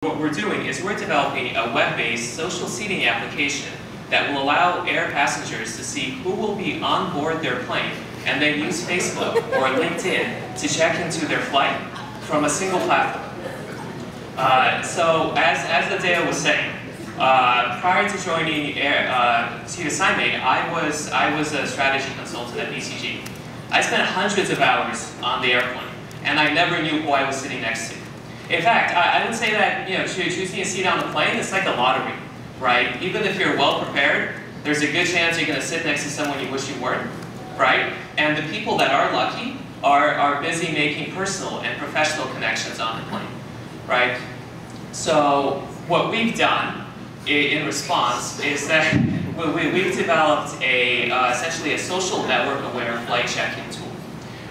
What we're doing is we're developing a web-based social seating application that will allow air passengers to see who will be on board their plane and then use Facebook or LinkedIn to check into their flight from a single platform. So as Adeo was saying, prior to joining SeatAssignment, I was a strategy consultant at BCG. I spent hundreds of hours on the airplane, and I never knew who I was sitting next to. In fact, I would say that choosing a seat on the plane is like a lottery, right? Even if you're well prepared, there's a good chance you're going to sit next to someone you wish you weren't, right? And the people that are lucky are busy making personal and professional connections on the plane, right? So what we've done in response is that we've developed essentially a social network-aware flight check-in tool,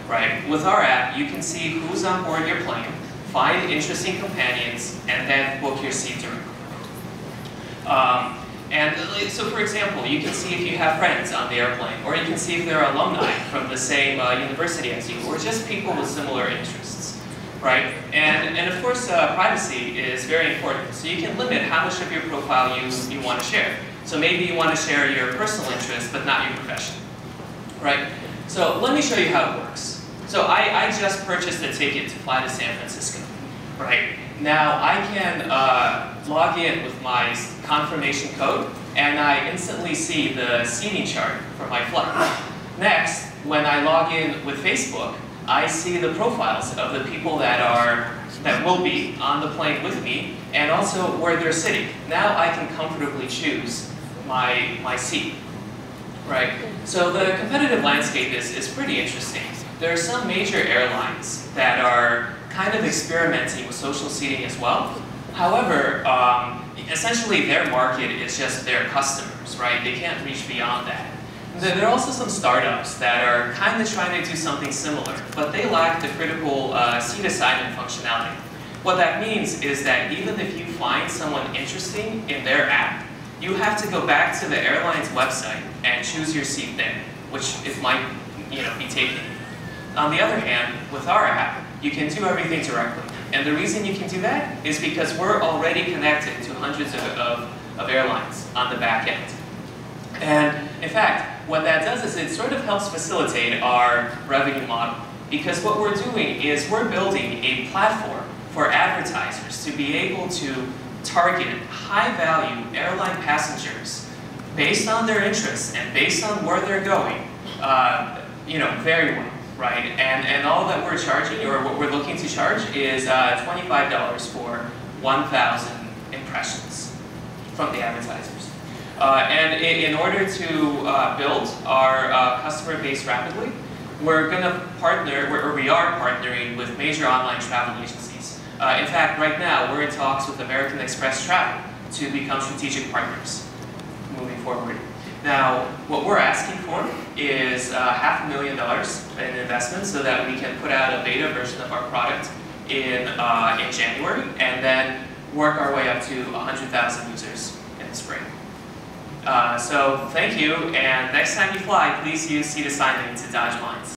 right? With our app, you can see who's on board your plane, find interesting companions, and then book your seat directly. So for example, you can see if you have friends on the airplane, or you can see if they're alumni from the same university as you, or just people with similar interests, right? And of course, privacy is very important. So you can limit how much of your profile you want to share. So maybe you want to share your personal interests, but not your profession, right? So let me show you how it works. So I just purchased a ticket to fly to San Francisco, right? Now I can log in with my confirmation code, and I instantly see the seating chart for my flight. Next, when I log in with Facebook, I see the profiles of the people that will be on the plane with me, and also where they're sitting. Now I can comfortably choose my seat, right? So the competitive landscape is pretty interesting. There are some major airlines that are kind of experimenting with social seating as well. However, essentially their market is just their customers, right? They can't reach beyond that. There are also some startups that are kind of trying to do something similar, but they lack the critical seat assignment functionality. What that means is that even if you find someone interesting in their app, you have to go back to the airline's website and choose your seat there, which it might be taken. On the other hand, with our app, you can do everything directly. And the reason you can do that is because we're already connected to hundreds of airlines on the back end. And in fact, what that does is it sort of helps facilitate our revenue model. Because what we're doing is we're building a platform for advertisers to be able to target high-value airline passengers based on their interests and based on where they're going, very well. Right, and all that we're charging, or what we're looking to charge, is $25 for 1,000 impressions from the advertisers. And in order to build our customer base rapidly, we're going to partner, or we are partnering with major online travel agencies. In fact, right now, we're in talks with American Express Travel to become strategic partners moving forward. Now, what we're asking for is $500,000 in investment so that we can put out a beta version of our product in January, and then work our way up to 100,000 users in the spring. So thank you, and next time you fly, please use SeatAssignment to dodge lines.